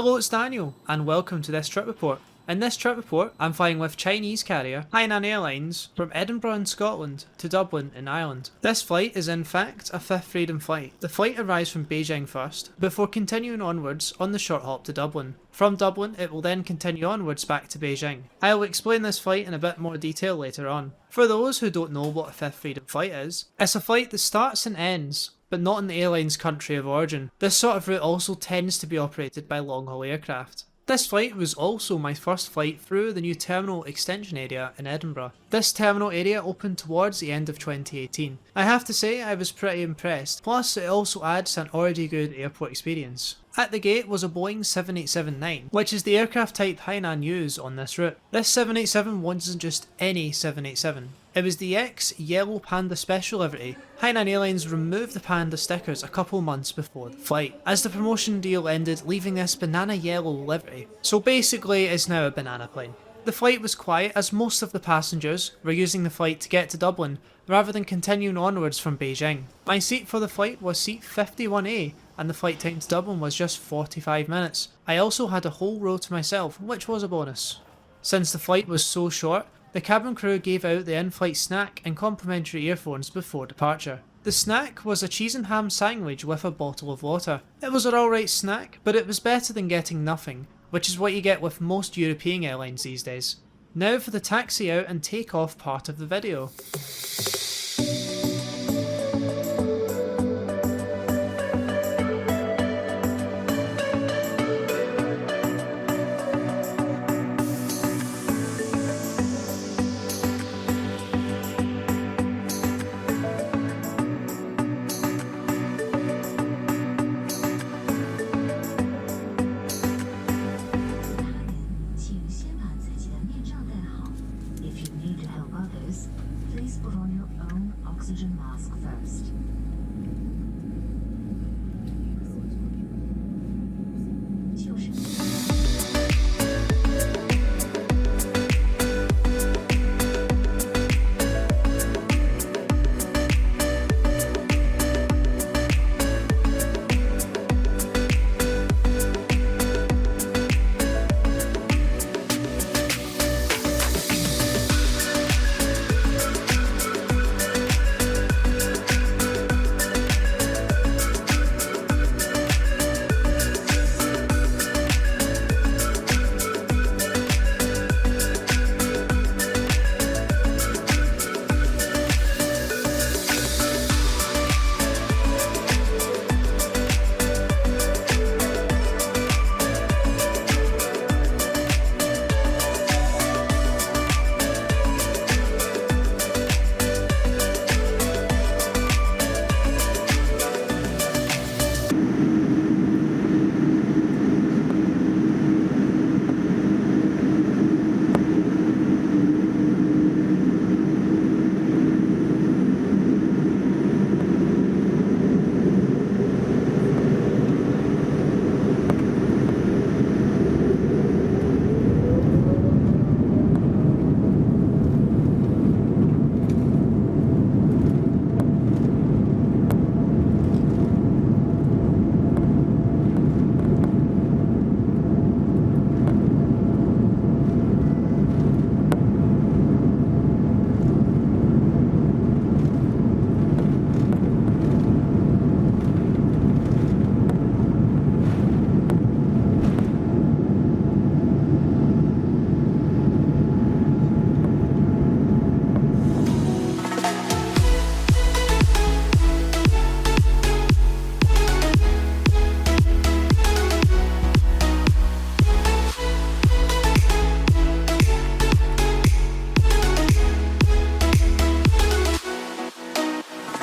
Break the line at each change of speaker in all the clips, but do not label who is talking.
Hello, it's Daniel, and welcome to this trip report. In this trip report, I'm flying with Chinese carrier Hainan Airlines from Edinburgh in Scotland to Dublin in Ireland. This flight is in fact a fifth freedom flight. The flight arrives from Beijing first, before continuing onwards on the short hop to Dublin. From Dublin, it will then continue onwards back to Beijing. I will explain this flight in a bit more detail later on. For those who don't know what a fifth freedom flight is, it's a flight that starts and ends but not in the airline's country of origin. This sort of route also tends to be operated by long-haul aircraft. This flight was also my first flight through the new terminal extension area in Edinburgh. This terminal area opened towards the end of 2018. I have to say I was pretty impressed, plus it also adds an already good airport experience. At the gate was a Boeing 787-9, which is the aircraft type Hainan use on this route. This 787 wasn't just any 787. It was the yellow Panda special livery. Hainan Airlines removed the Panda stickers a couple months before the flight, as the promotion deal ended, leaving this banana yellow livery. So basically it's now a banana plane. The flight was quiet as most of the passengers were using the flight to get to Dublin rather than continuing onwards from Beijing. My seat for the flight was seat 51A and the flight time to Dublin was just 45 minutes. I also had a whole row to myself, which was a bonus. Since the flight was so short, the cabin crew gave out the in-flight snack and complimentary earphones before departure. The snack was a cheese and ham sandwich with a bottle of water. It was an alright snack, but it was better than getting nothing, which is what you get with most European airlines these days. Now for the taxi out and takeoff part of the video.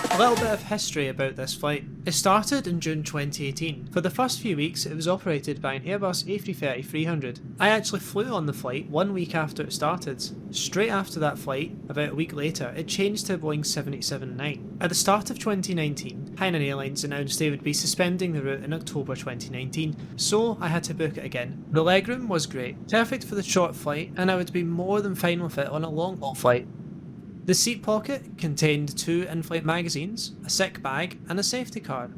A little bit of history about this flight. It started in June 2018. For the first few weeks it was operated by an Airbus A330-300. I actually flew on the flight 1 week after it started. Straight after that flight, about a week later, it changed to a Boeing 787-9. At the start of 2019, Hainan Airlines announced they would be suspending the route in October 2019, so I had to book it again. The legroom was great, perfect for the short flight, and I would be more than fine with it on a long haul flight. The seat pocket contained 2 in-flight magazines, a sick bag and a safety card.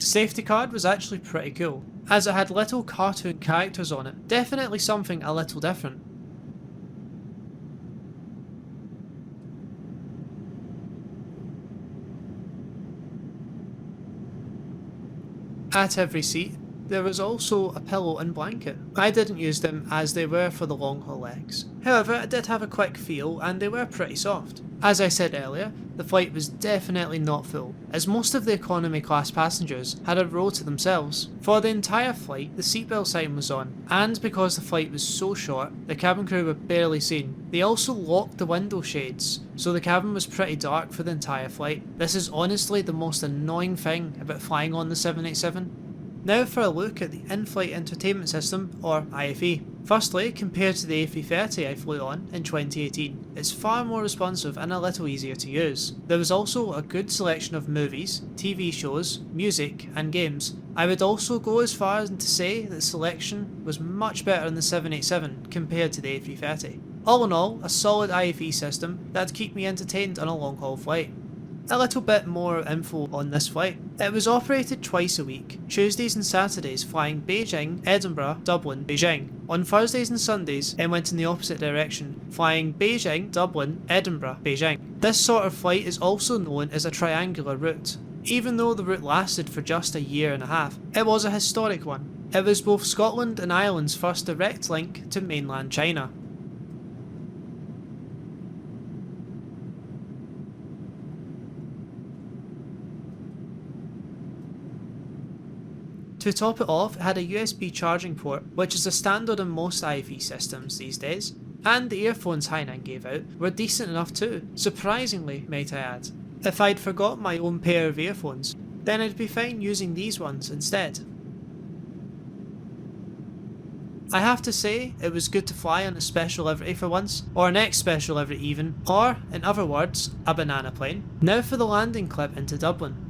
Safety card was actually pretty cool, as it had little cartoon characters on it, definitely something a little different. At every seat, there was also a pillow and blanket. I didn't use them as they were for the long haul legs. However, it did have a quick feel and they were pretty soft. As I said earlier, the flight was definitely not full, as most of the economy class passengers had a row to themselves. For the entire flight, the seatbelt sign was on, and because the flight was so short, the cabin crew were barely seen. They also locked the window shades, so the cabin was pretty dark for the entire flight. This is honestly the most annoying thing about flying on the 787. Now for a look at the in-flight entertainment system, or IFE. Firstly, compared to the A330 I flew on in 2018, it's far more responsive and a little easier to use. There was also a good selection of movies, TV shows, music and games. I would also go as far as to say that selection was much better in the 787 compared to the A330. All in all, a solid IFE system that'd keep me entertained on a long haul flight. A little bit more info on this flight. It was operated twice a week, Tuesdays and Saturdays flying Beijing, Edinburgh, Dublin, Beijing. On Thursdays and Sundays it went in the opposite direction, flying Beijing, Dublin, Edinburgh, Beijing. This sort of flight is also known as a triangular route. Even though the route lasted for just a year and a half, it was a historic one. It was both Scotland and Ireland's first direct link to mainland China. To top it off, it had a USB charging port, which is a standard on most IFE systems these days, and the earphones Hainan gave out were decent enough too, surprisingly might I add. If I'd forgot my own pair of earphones, then I'd be fine using these ones instead. I have to say, it was good to fly on a special livery for once, or an ex-special livery even, or, in other words, a banana plane. Now for the landing clip into Dublin.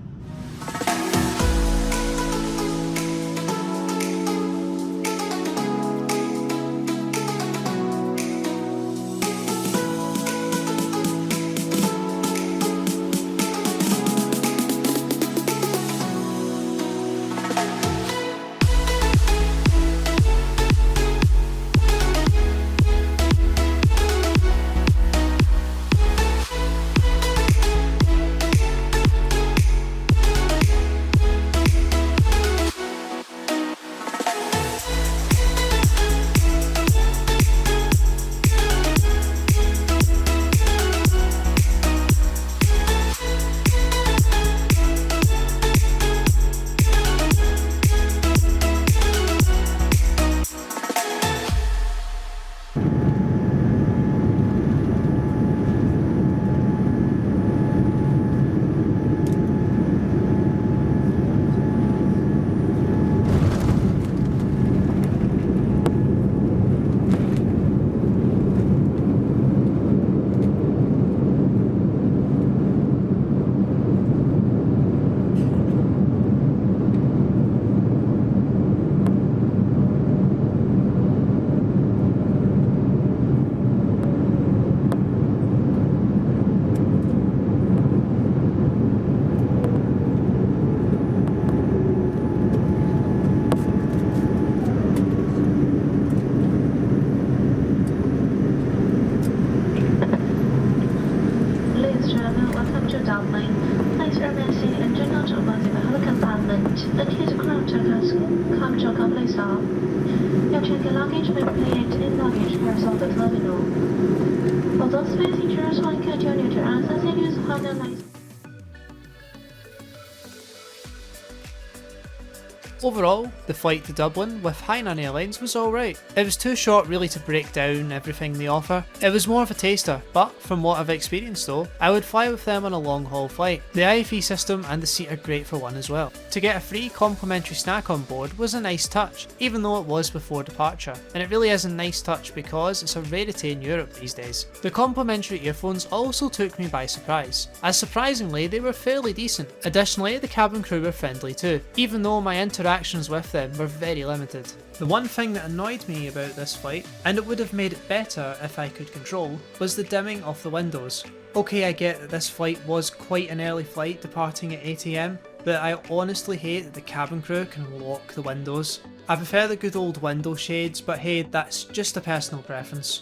Overall, the flight to Dublin with Hainan Airlines was alright. It was too short really to break down everything they offer. It was more of a taster, but from what I've experienced though, I would fly with them on a long haul flight. The IFE system and the seat are great for one as well. To get a free complimentary snack on board was a nice touch, even though it was before departure. And it really is a nice touch because it's a rarity in Europe these days. The complimentary earphones also took me by surprise, as surprisingly they were fairly decent. Additionally, the cabin crew were friendly too, even though my interactions with them were very limited. The one thing that annoyed me about this flight, and it would have made it better if I could control, was the dimming of the windows. Okay, I get that this flight was quite an early flight departing at 8 AM, but I honestly hate that the cabin crew can lock the windows. I prefer the good old window shades, but hey, that's just a personal preference.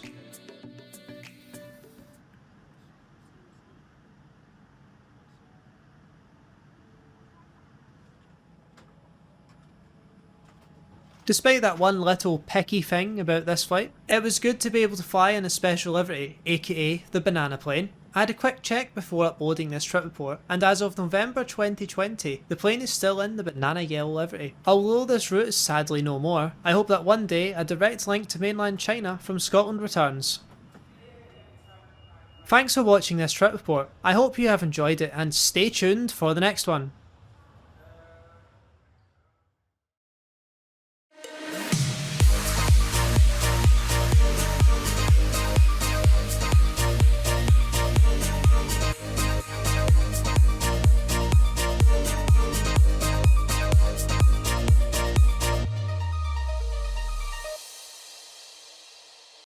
Despite that one little picky thing about this flight, it was good to be able to fly in a special livery, aka the banana plane. I had a quick check before uploading this trip report, and as of November 2020, the plane is still in the banana yellow livery. Although this route is sadly no more, I hope that one day a direct link to mainland China from Scotland returns. Thanks for watching this trip report. I hope you have enjoyed it, and stay tuned for the next one.